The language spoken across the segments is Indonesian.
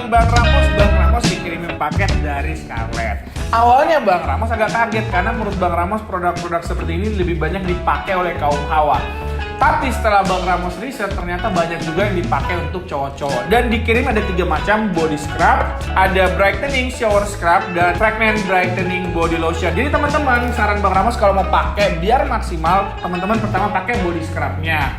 bareng Bang Ramos dikirimin paket dari Scarlett. Awalnya Bang Ramos agak kaget karena menurut Bang Ramos produk-produk seperti ini lebih banyak dipakai oleh kaum hawa. Tapi setelah Bang Ramos riset ternyata banyak juga yang dipakai untuk cowok-cowok. Dan dikirim ada 3 macam body scrub, ada brightening shower scrub dan pregnant brightening body lotion. Jadi teman-teman, saran Bang Ramos kalau mau pakai biar maksimal, teman-teman pertama pakai body scrubnya.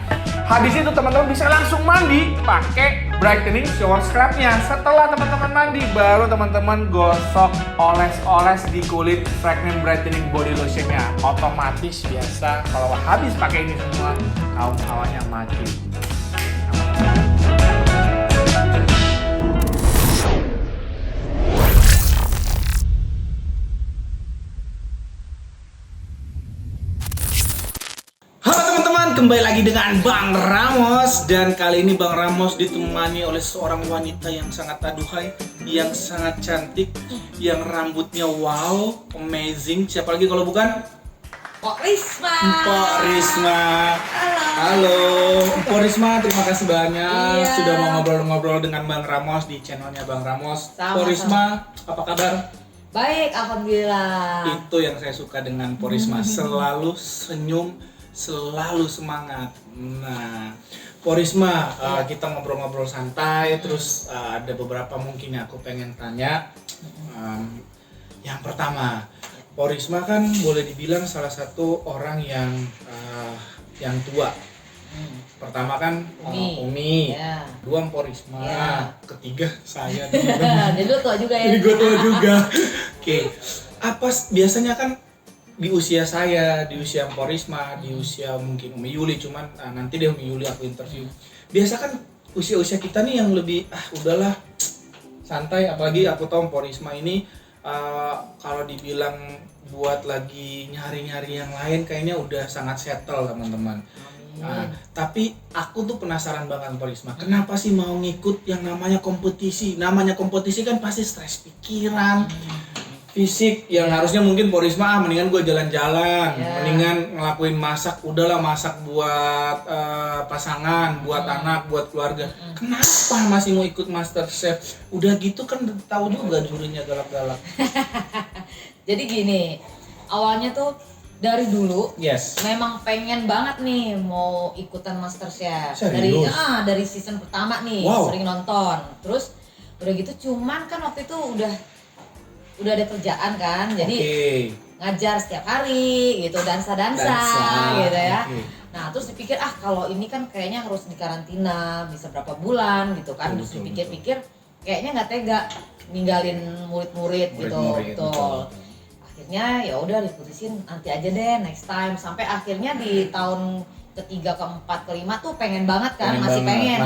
Habis itu teman-teman bisa langsung mandi pakai brightening shower scrubnya. Setelah teman-teman mandi, baru teman-teman gosok oles-oles di kulit pregnant brightening body lotionnya. Otomatis biasa kalau habis pakai ini semua, kaum hawanya mati. Halo teman-teman, kembali lagi dengan Bang Ramos. Dan kali ini Bang Ramos ditemani oleh seorang wanita yang sangat aduhai, yang sangat cantik, yang rambutnya wow, amazing. Siapa lagi kalau bukan? Mpok Risma. Mpok Risma. Halo, Mpok Risma, terima kasih banyak sudah mau ngobrol-ngobrol dengan Bang Ramos di channelnya Bang Ramos. Mpok Risma, apa kabar? Baik, alhamdulillah. Itu yang saya suka dengan Mpok Risma, selalu senyum, selalu semangat. Nah, Mpok Risma, kita ngobrol-ngobrol santai, terus ada beberapa mungkin yang aku pengen tanya. Yang pertama, Mpok Risma kan boleh dibilang salah satu orang yang tua. Pertama kan Umi, ya. Dua Mpok Risma, Ya. Ketiga saya. Jadi lu tua juga ya? Jadi gue tua juga. Oke, apa biasanya kan di usia saya, di usia Mpok Risma, di usia mungkin Umi Yuli, cuman nanti deh Umi Yuli aku interview. Biasa kan usia-usia kita nih yang lebih udahlah santai, apalagi aku tahu Mpok Risma ini kalau dibilang buat lagi nyari-nyari yang lain kayaknya udah sangat settle teman-teman. Tapi aku tuh penasaran banget Mpok Risma, kenapa sih mau ngikut yang namanya kompetisi? Namanya kompetisi kan pasti stres pikiran, fisik, yang harusnya mungkin Mpok Risma mendingan gue jalan-jalan, mendingan ngelakuin masak, udahlah masak buat pasangan, buat anak, buat keluarga. Kenapa masih mau ikut MasterChef? Udah gitu kan tahu juga jurinya galak-galak. Jadi gini, awalnya tuh dari dulu memang pengen banget nih mau ikutan MasterChef. Dari season pertama nih, sering nonton. Terus udah gitu cuman kan waktu itu udah ada kerjaan kan, jadi ngajar setiap hari gitu, dansa gitu ya. Nah terus dipikir kalau ini kan kayaknya harus dikarantina bisa berapa bulan gitu kan. Terus dipikir-pikir kayaknya nggak tega ninggalin murid-murid gitu. Betul. Akhirnya ya udah diputusin nanti aja deh, next time. Sampai akhirnya di tahun ketiga, keempat, kelima tuh pengen banget kan, masih pengen.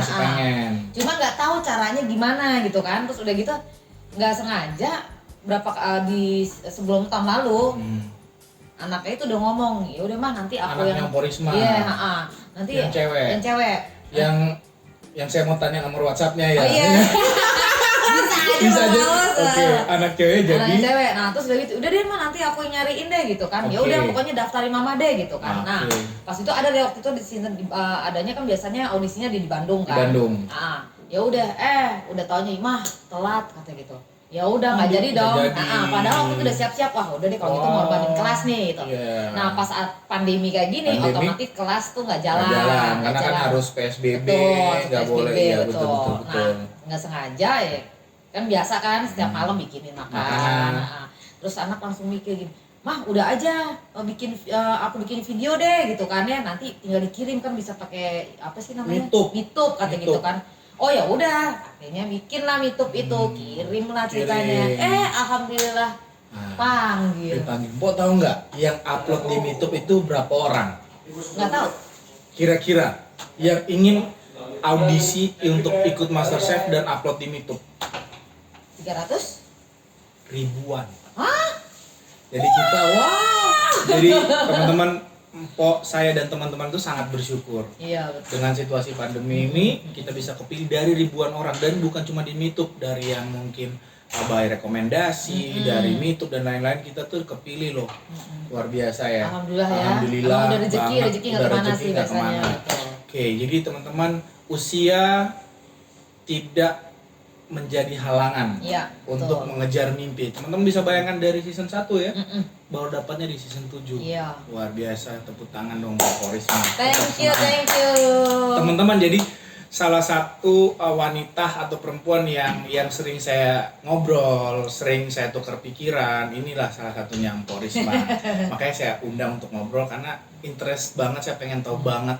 Cuma nggak tahu caranya gimana gitu kan. Terus udah gitu nggak sengaja di sebelum tahun lalu anaknya itu udah ngomong, ya udah mah nanti aku anaknya Mpok Risma. Nanti yang cewek. Yang saya mau tanya nomor WhatsApp-nya ya. Bisa aja. Oke, anak cewek jadi. Anak cewek. Nah, terus udah gitu, udah deh mah nanti aku nyariin deh gitu kan. Ya udah pokoknya daftarin mama deh gitu kan. Nah, pas itu ada deh waktu itu di sini adanya kan biasanya audisinya di Bandung kan. Di Bandung. Ya udah udah taunya mah telat kata gitu. Ya udah nggak jadi dong. Padahal waktu itu udah siap-siap, wah udah deh kalau gitu ngorbanin kelas nih gitu. Nah pas saat pandemi kayak gini, otomatis kelas tuh nggak jalan. Karena kan harus PSBB, nggak boleh. Iya betul. Nah nggak sengaja ya, kan biasa kan setiap malam bikinin makan. Terus anak langsung mikir gini, mah udah aja aku bikin video deh gitu kan ya, nanti tinggal dikirim kan bisa pakai apa sih namanya? Mitup kata gitu kan. Oh ya udah, akhirnya bikin lah Mitup itu, kirim lah ceritanya. Alhamdulillah panggil. Mpok tahu nggak yang upload di Mitup itu berapa orang? Nggak tahu. Kira-kira yang ingin audisi untuk ikut MasterChef dan upload di Mitup? 300? Ribuan. Hah? Jadi kita jadi teman-teman Mpok, saya dan teman-teman itu sangat bersyukur. Iya betul. Dengan situasi pandemi ini kita bisa kepilih dari ribuan orang, dan bukan cuma di Mitup, dari yang mungkin by rekomendasi dari Mitup dan lain-lain, kita tuh kepilih loh. Luar biasa ya. Alhamdulillah. Udah rezeki nggak kemana sih biasanya. Oke, jadi teman-teman, usia tidak menjadi halangan untuk mengejar mimpi. Teman-teman bisa bayangkan dari season 1 ya, baru dapatnya di season 7. Luar biasa, tepuk tangan dong buat Porisma. Thank you. Teman-teman, jadi salah satu wanita atau perempuan yang sering saya ngobrol, sering saya tukar pikiran, inilah salah satunya Porisma. Makanya saya undang untuk ngobrol karena interest banget, saya pengen tahu banget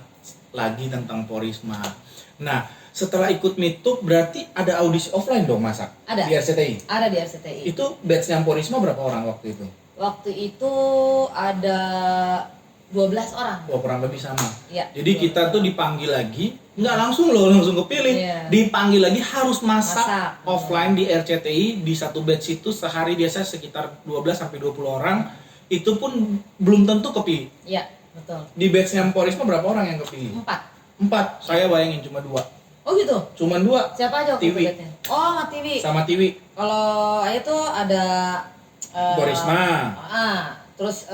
lagi tentang Porisma. Nah, setelah ikut Meetup berarti ada audisi offline dong, masak? Ada. Di RCTI? Ada di RCTI. Itu batch-nya Porisma berapa orang waktu itu? Waktu itu ada 12 orang. Wah, kurang lebih sama. Ya, jadi kita tuh dipanggil lagi, nggak langsung kepilih. Dipanggil lagi harus masak offline di RCTI di satu batch itu sehari biasa sekitar 12-20 orang. Itu pun belum tentu kepilih. Iya, betul. Di batch-nya Porisma berapa orang yang kepilih? 4. Saya bayangin cuma 2. Oh gitu? Cuman 2. Siapa aja waktu Tiwi. itu? Oh, sama Tiwi. Sama Tiwi. Kalau itu ada Porisma. Terus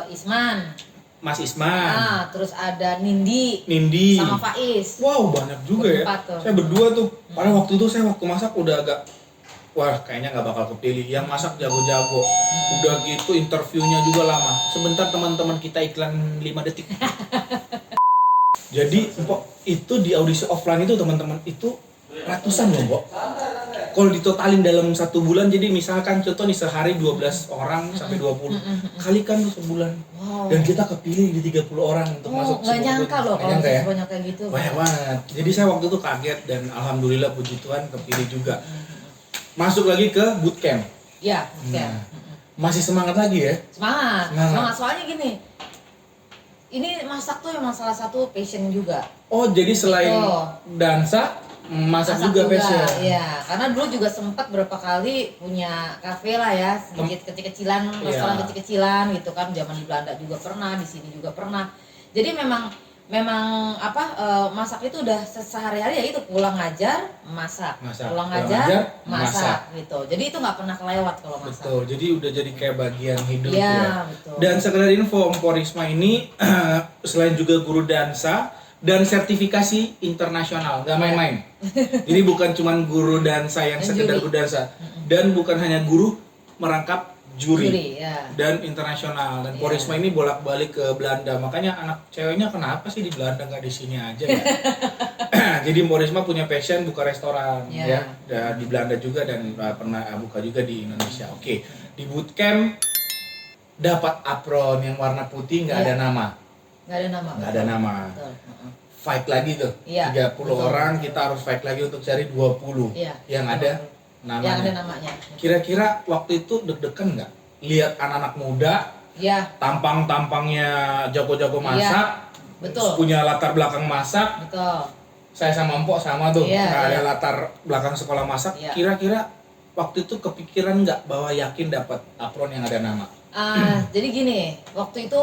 Isman. Mas Isman. Terus ada Nindi. Sama Faiz. Wow, banyak juga ya. Tuh. Saya berdua tuh. Pada waktu itu saya waktu masak udah agak kayaknya nggak bakal kepilih. Yang masak jago-jago. Udah gitu interviewnya juga lama. Sebentar teman-teman, kita iklan 5 detik. Jadi itu di audisi offline itu teman-teman itu ratusan loh, Mbok. Kalau ditotalin dalam 1 bulan, jadi misalkan contoh nih sehari 12 orang sampai 20, kalikan tuh sebulan. Wow. Dan kita kepilih di 30 orang untuk masuk. Nggak nyangka loh kalau banyak kayak gitu. Banyak banget. Jadi saya waktu itu kaget dan alhamdulillah puji Tuhan kepilih juga. Masuk lagi ke bootcamp. Iya, bootcamp. Masih semangat lagi ya? Semangat. Soalnya gini, ini masak tuh emang salah satu passion juga. Oh, jadi selain dansa, masak juga passion? Iya, karena dulu juga sempat berapa kali punya kafe lah ya, sedikit kecil-kecilan, restoran kecil-kecilan gitu kan. Zaman di Belanda juga pernah, di sini juga pernah. Jadi memang masak itu udah sehari-hari ya, itu pulang ngajar, masak. Pulang ngajar, masak gitu. Jadi itu nggak pernah kelewat kalau masak. Betul, jadi udah jadi kayak bagian hidup ya. Betul. Dan sekedar info, Porisma ini selain juga guru dansa dan sertifikasi internasional, nggak main-main. Jadi bukan cuma guru dansa yang sekedar guru dansa, dan bukan hanya guru merangkap juri dan internasional. Dan Porisma ini bolak-balik ke Belanda, makanya anak ceweknya kenapa sih di Belanda nggak di sini aja ya? Jadi Porisma punya passion buka restoran ya, dan di Belanda juga, dan pernah buka juga di Indonesia. Oke, di bootcamp dapat apron yang warna putih, nggak ada nama. Nggak ada nama. Fight lagi tuh, 30 orang kita harus fight lagi untuk cari 20 yang ada namanya. Yang ada namanya. Kira-kira waktu itu deg-degan nggak? Lihat anak-anak muda, tampang-tampangnya jago-jago masak, betul. Punya latar belakang masak. Betul. Saya sama Empok sama tuh, ada latar belakang sekolah masak. Kira-kira waktu itu kepikiran nggak bahwa yakin dapat apron yang ada nama? Jadi gini, waktu itu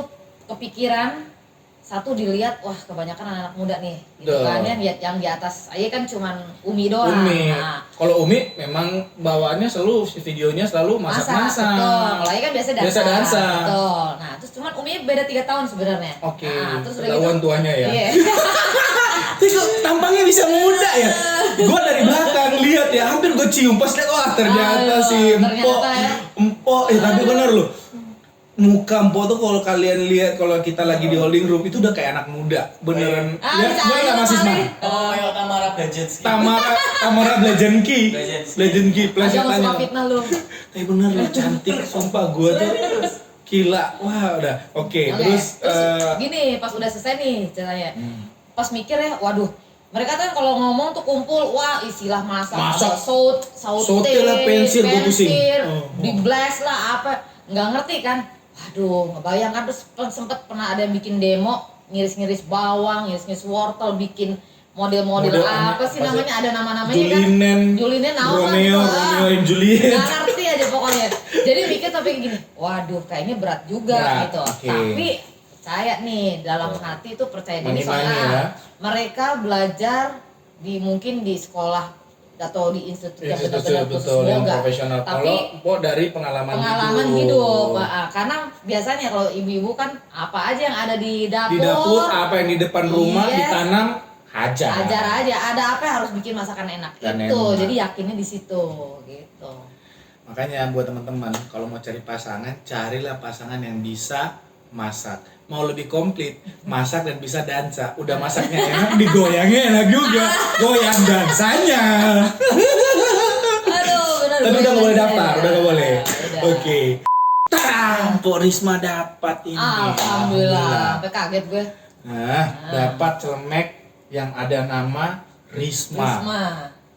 kepikiran, satu dilihat, wah kebanyakan anak-anak muda nih, gitu kan ya, yang di atas saya kan cuman Umi doang. Kalau Umi memang bawaannya selalu videonya selalu masak-masak. Betul. Kalau kan biasa dansa. Betul. Nah, terus cuman Umi beda 3 tahun sebenarnya. Oke. Terus ketahuan gitu, tuanya ya. Iya. Kok tampangnya bisa muda ya? Gue dari belakang lihat ya, hampir gue cium pas lihat, wah ternyata si Empok. Tapi bener loh. Muka Empok tuh kalau kalian lihat, kalau kita lagi di holding room itu udah kayak anak muda beneran. Bener nggak Mas Isma? Ya Tamara Blajenski. Tamara Blajenski. Plesetannya. Jangan fitnah lu. Tapi bener lu cantik, sumpah gue tuh gila. Wah udah. Oke. Terus gini, pas udah selesai nih ceritanya, pas mikir ya, waduh. Mereka kan kalau ngomong tuh kumpul, wah istilah masak. Saute lah, pensir, di blast lah apa, nggak ngerti kan. Waduh, ngebayang kan. Terus sempet pernah ada yang bikin demo, ngiris-ngiris bawang, ngiris-ngiris wortel, bikin model apa sih namanya, ada nama-namanya kan. Julinen, Romeo and Juliet. Nggak ngerti aja pokoknya. Jadi mikir tapi gini, waduh kayaknya berat juga gitu. Tapi percaya nih, dalam hati tuh percaya diri, soalnya mereka belajar mungkin di sekolah atau di institut yang benar-benar khusus yang profesional. Tapi dari pengalaman hidup. Karena biasanya kalau ibu-ibu kan apa aja yang ada di dapur apa yang di depan rumah ditanam hajar aja, ada apa harus bikin masakan enak. Dan itu enak. jadi yakinnya di situ gitu. Makanya buat teman-teman kalau mau cari pasangan, carilah pasangan yang bisa masak. Mau lebih komplit, masak dan bisa dansa. Udah masaknya enak, digoyangnya enak juga. Goyang dansanya. Aduh, benar. Tapi udah nggak boleh daftar, udah nggak boleh. Udah. Oke. Tang, Pok Risma dapat ini. Alhamdulillah, sampai kaget gue. Nah, dapat celemek yang ada nama Risma.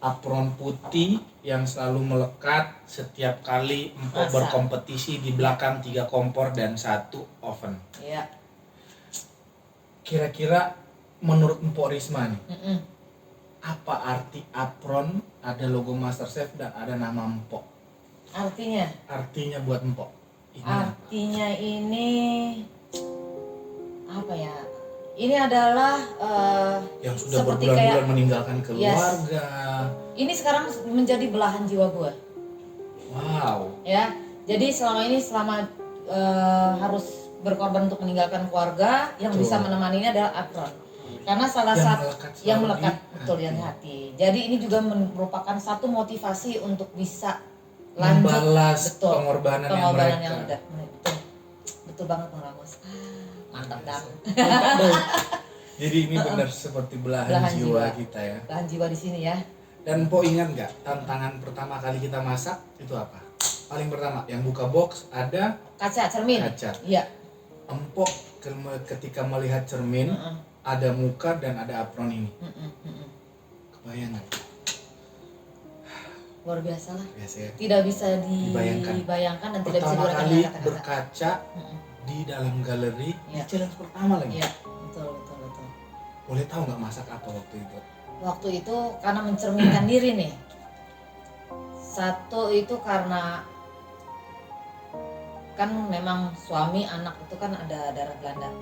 Apron putih yang selalu melekat setiap kali Empok berkompetisi di belakang 3 kompor dan 1 oven. Iya. Kira-kira menurut Empok Risma nih, apa arti apron, ada logo MasterChef dan ada nama Empok? Artinya buat Empok. Artinya ini apa ya? Ini adalah yang sudah seperti berbulan-bulan kayak meninggalkan keluarga. Ini sekarang menjadi belahan jiwa gue. Wow. Ya, jadi selama harus berkorban untuk meninggalkan keluarga, yang bisa menemaninya adalah apron. Karena salah satu yang melekat betul di hati. Jadi ini juga merupakan satu motivasi untuk bisa lanjut membalas pengorbanan yang mereka. Betul banget Bang Ramos. Mantap dong. Jadi ini benar seperti belahan jiwa kita ya. Belahan jiwa di sini ya. Dan Empok ingat nggak tantangan pertama kali kita masak itu apa? Paling pertama yang buka box ada kaca cermin. Iya. Empok ketika melihat cermin ada muka dan ada apron ini. Kebayang nggak? Luar biasa lah. Biasa ya? Tidak bisa dibayangkan dan tidak bisa pertama digunakan kali kata-kata. berkaca di dalam galeri di challenge pertama lagi. Iya, betul. Boleh tahu nggak masak apa waktu itu? Waktu itu karena mencerminkan diri nih. Satu itu karena kan memang suami anak itu kan ada darah Belanda.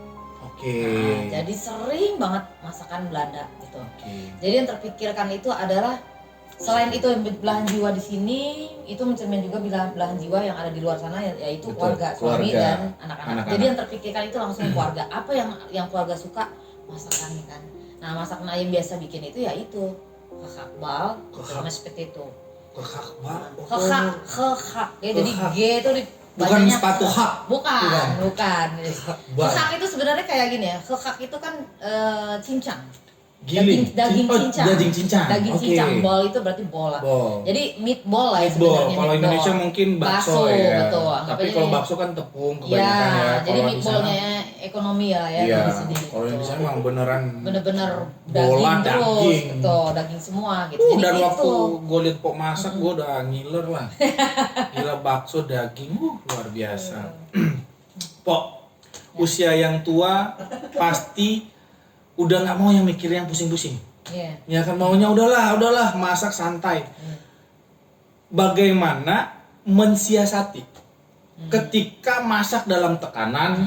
Oke. Nah, jadi sering banget masakan Belanda gitu. Jadi yang terpikirkan itu adalah selain itu belahan jiwa di sini, itu mencerminkan juga belahan jiwa yang ada di luar sana, yaitu keluarga, suami dan anak-anak. Jadi yang terpikirkan itu langsung keluarga. Apa yang keluarga suka, masakannya kan. Nah, masakan ayam biasa bikin itu ya itu kekakbal, sama seperti itu. Kekakbal. Kekak. Ya, jadi G itu bukan sepatu hak. Bukan. Kekak itu sebenarnya kayak gini ya. Kekak itu kan cincang. Daging cincang. Daging cincang. Bol itu berarti bola. Jadi meatball lah ya sebenarnya. Kalau Indonesia mungkin bakso ya. Betul. Tapi kalau bakso kan tepung kebanyakan ya. Jadi meatballnya ekonomi ya di sini. Kalau Indonesia memang bener-bener bola daging. Betul, daging semua gitu. Jadi dan itu. waktu gue liat Pok masak gue udah ngiler lah. Gila bakso daging luar biasa. Pok, usia yang tua pasti udah nggak mau yang mikir yang pusing-pusing. Ya kan maunya udahlah masak santai. Bagaimana mensiasati ketika masak dalam tekanan,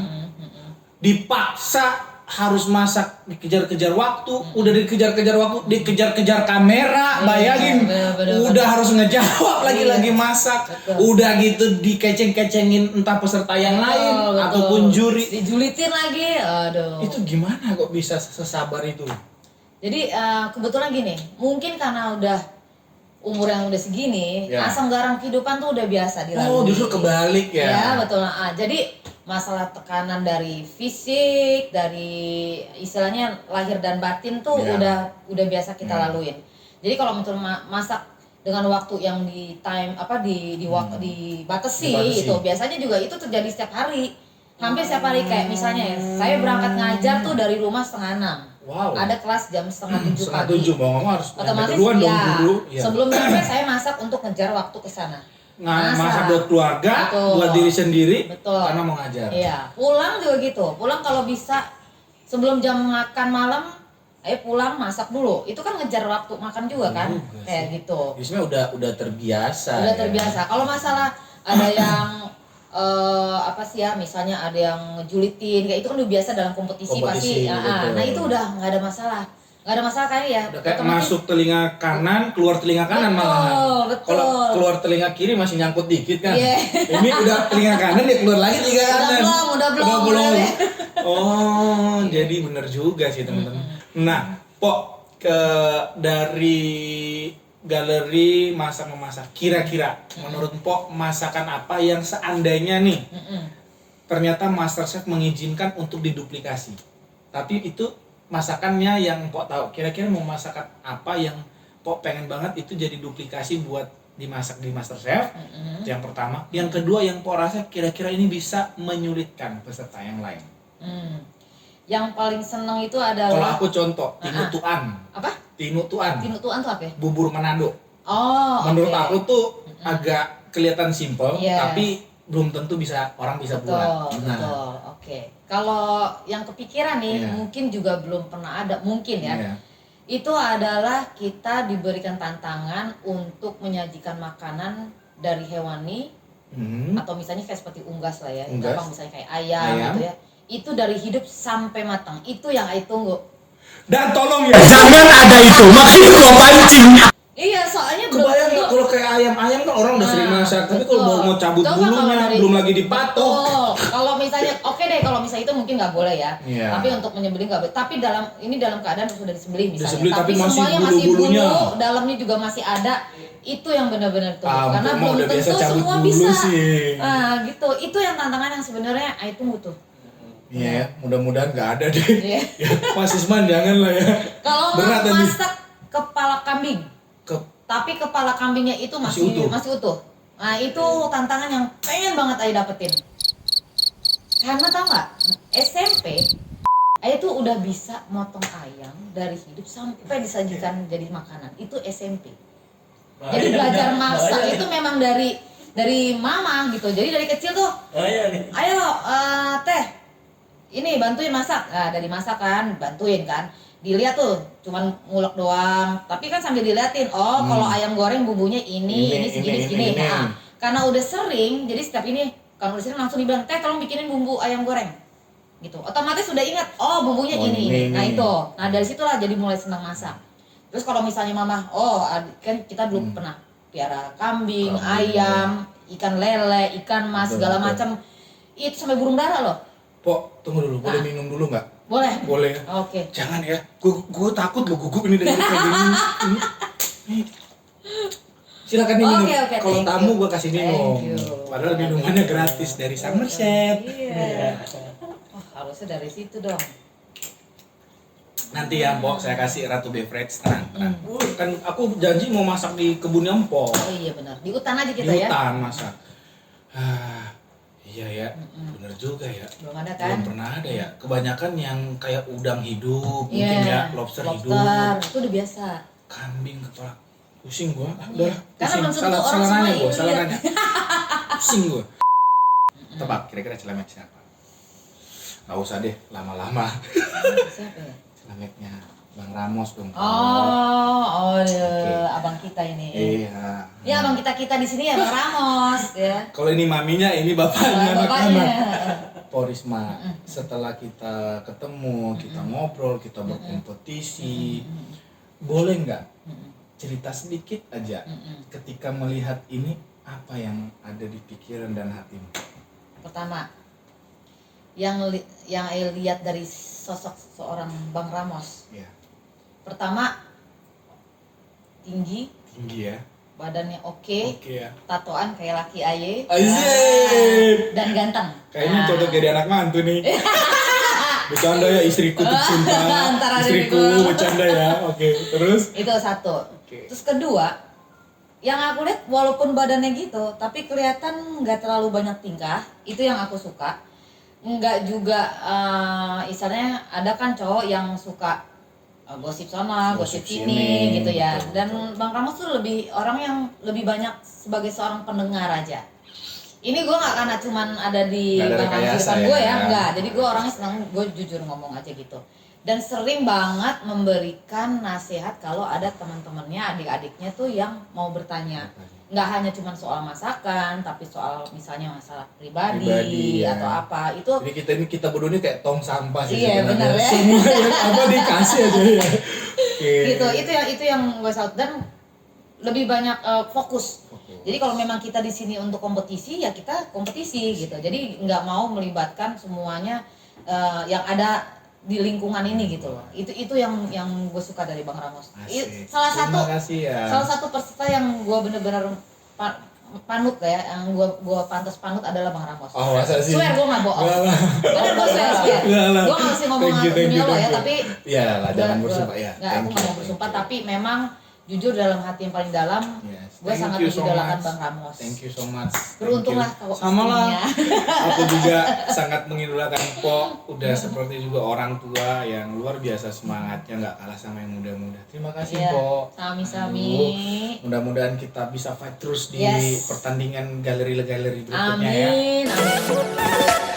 dipaksa harus masak, dikejar-kejar waktu, udah dikejar-kejar waktu, dikejar-kejar kamera, bayangin, udah harus ngejawab lagi masak, udah gitu dikeceng-kecengin entah peserta yang lain ataupun juri, dijulitin lagi, aduh. Itu gimana kok bisa sesabar itu? Jadi kebetulan gini, mungkin karena udah umur yang udah segini, asam garam kehidupan tuh udah biasa dilalui. Oh, justru kebalik ya? Ya betul. Jadi masalah tekanan dari fisik, dari istilahnya lahir dan batin tuh udah biasa kita laluin. Jadi kalau muncul masak dengan waktu yang dibatasi itu biasanya juga itu terjadi setiap hari. Hampir setiap hari, kayak misalnya ya, saya berangkat ngajar tuh dari rumah 5:30. Wow. Ada kelas jam 6:30 pagi. 7 mau ngomong harus otomatis duluan dong dulu. Sebelum sampai saya masak untuk ngejar waktu ke sana. Masak buat keluarga, buat diri sendiri, karena mau ngajar. Iya, pulang juga gitu. Pulang kalau bisa sebelum jam makan malam, pulang masak dulu. Itu kan ngejar waktu makan juga kan, kayak gitu. Biasanya udah terbiasa. Udah terbiasa. Kalau masalah ada yang misalnya ada yang ngejulitin, kayak itu kan udah biasa dalam kompetisi pasti. Nah itu udah nggak ada masalah. Nggak ada masalah kan ya. Udah kayak masuk telinga kanan, keluar telinga kanan malahan. Kalau keluar telinga kiri masih nyangkut dikit kan. Ini udah telinga kanan dia keluar lagi telinga kanan. Udah belum. Oh, jadi bener juga sih teman-teman. Nah, Pok, dari galeri masak-memasak. Kira-kira menurut Mpok masakan apa yang seandainya nih ternyata MasterChef mengizinkan untuk diduplikasi. Tapi itu masakannya yang Mpok tahu. Kira-kira mau masakan apa yang Mpok pengen banget itu jadi duplikasi buat dimasak di MasterChef. Itu yang pertama. Yang kedua yang Mpok rasa kira-kira ini bisa menyulitkan peserta yang lain. Yang paling seneng itu adalah kalau aku contoh tinutuan. Apa? Tinutuan. Tinutuan tuh apa ya? Bubur Manado. Oh, menurut aku tuh agak kelihatan simple, Yes. tapi belum tentu orang bisa buat. Betul. Oke. Kalau yang kepikiran nih, Iya. mungkin juga belum pernah ada, mungkin ya. Iya. Itu adalah kita diberikan tantangan untuk menyajikan makanan dari hewani atau misalnya kayak seperti unggas lah ya. Unggas. Gampang misalnya kayak ayam gitu ya. Itu dari hidup sampai matang. Itu yang I tunggu. Dan tolong ya, jangan ada itu. Makanya gua pancing. Iya, soalnya Kebayang nggak kalau kayak ayam kan orang udah sering masak, tapi kalau mau cabut bulunya belum lagi dipatok. Kalau misalnya oke deh, kalau misalnya itu mungkin nggak boleh ya. Iya. Tapi untuk menyembelih nggak boleh. Tapi dalam keadaan sudah disembelih misalnya. Disembelih, tapi masih semuanya masih bulu-bulunya. bulu, dalamnya juga masih ada. Itu yang benar-benar tuh. Karena Mpok belum udah biasa tentu cabut semua bulu bisa. sih. Nah, gitu. Itu yang tantangan yang sebenarnya I tunggu tuh. Iya, ya, mudah-mudahan nggak ada deh. Iya. Ya, Mas Isman jangan lah ya. Kalau Berat mau tadi. masak kepala kambing, tapi kepala kambingnya itu masih utuh. Nah, itu tantangan yang pengen banget Ayah dapetin. Karena tau nggak, SMP Ayah tuh udah bisa motong ayam dari hidup sampai disajikan jadi makanan. Itu SMP. Jadi belajar masak itu memang dari mama gitu. Jadi dari kecil tuh, ayo teh, ini bantuin masak. Nah, dari masak kan, bantuin kan. Dilihat tuh, cuman ngulek doang. Tapi kan sambil diliatin, kalau ayam goreng bumbunya ini segini. Nah, karena udah sering, jadi setiap ini, kalau udah sering langsung dibilang, teh tolong bikinin bumbu ayam goreng. Gitu. Otomatis udah ingat, bumbunya ini. Nah itu, nah dari situlah jadi mulai senang masak. Terus kalau misalnya mama, kan kita dulu pernah piara kambing, ayam, ikan lele, ikan mas, segala macam. Itu sampai burung dara loh. Pok, tunggu dulu, boleh minum dulu nggak? Boleh. Boleh. Oke. Jangan ya, gue takut lo gugup ini dari kayak gini. Silakan minum. Oke, kalau tamu gue kasih minum. Thank you. Padahal minumannya gratis dari Somerset. Iya. Harusnya dari situ dong. Nanti ya Mpok, saya kasih Ratu Beverage, tenang. Kan aku janji mau masak di kebunnya Mpok. Oh iya benar, di hutan aja kita Di ya. hutan masak. Iya ya, bener juga ya. Belum ada kan? Belum pernah ada ya. Kebanyakan yang kayak udang hidup, mungkin ya lobster hidup. Itu udah biasa. Kambing kepala, pusing gua. Udah, karena pusing. belum tentu orang Salah semua nanya gua, ini salah lihat. nanya. Pusing gua. Tebak, kira-kira celemek siapa? Gak usah deh, lama-lama. Siapa ya? Celemeknya Bang Ramos dong. Abang kita ini. Iya. Ya abang kita di sini ya Bang Ramos ya. Kalau ini maminya, ini bapaknya. Bapaknya. Porisma, setelah kita ketemu, kita ngobrol, kita berkompetisi, boleh nggak cerita sedikit aja ketika melihat ini apa yang ada di pikiran dan hatimu? Pertama, yang saya lihat dari sosok seorang Bang Ramos. Ya. Pertama, tinggi Ya. badannya oke, ya. tatoan kayak laki aye, Asik. dan ganteng. Kayaknya cocok jadi anak mantu nih. Bercanda ya istriku tercinta. Antara Istriku diriku. bercanda ya. Oke, terus? Itu satu. Oke. Terus kedua, yang aku lihat walaupun badannya gitu, tapi kelihatan nggak terlalu banyak tingkah. Itu yang aku suka. Nggak juga, istilahnya ada kan cowok yang suka gosip sana, gosip sini gitu ya. betul. Dan Bang Ramos tuh orang yang lebih banyak sebagai seorang pendengar aja. Ini gue nggak karena cuman ada di Nggak ada Bang Ramos di rekayasa depan ya, gue ya, ya. enggak. Jadi gue orangnya senang, gue jujur ngomong aja gitu. Dan sering banget memberikan nasihat kalau ada teman-temannya, adik-adiknya tuh yang mau bertanya. Nggak hanya cuma soal masakan, tapi soal misalnya masalah pribadi ya. atau apa. Itu Jadi kita berdua ini kayak tong sampah sih Iya, sebenarnya. benar ya. Semua yang apa dikasih aja ya. Oke. gitu. Itu yang gue salut, dan lebih banyak fokus. Jadi kalau memang kita di sini untuk kompetisi, ya kita kompetisi gitu. Jadi nggak mau melibatkan semuanya yang ada di lingkungan ini gitu loh. Itu yang gue suka dari Bang Ramos. Salah satu peserta yang gue bener-bener panut ya, yang gue pantas panut adalah Bang Ramos. Oh, masa sih? Swear gue nggak bohong. Bener gue swear. Gue nggak mesti ngomong demi lo ya, tapi ya lah, jangan bersumpah ya. Aku nggak mau bersumpah, tapi memang jujur dalam hati yang paling dalam, gue sangat mengidolakan Bang Ramos. Thank you so much. Beruntunglah kau sama lah. Aku juga sangat mengidolakan Po. Udah seperti juga orang tua yang luar biasa semangatnya, nggak kalah sama yang muda-muda. Terima kasih Po. Sami-sami. Mudah-mudahan kita bisa fight terus di pertandingan galeri-galeri berikutnya ya. Amin.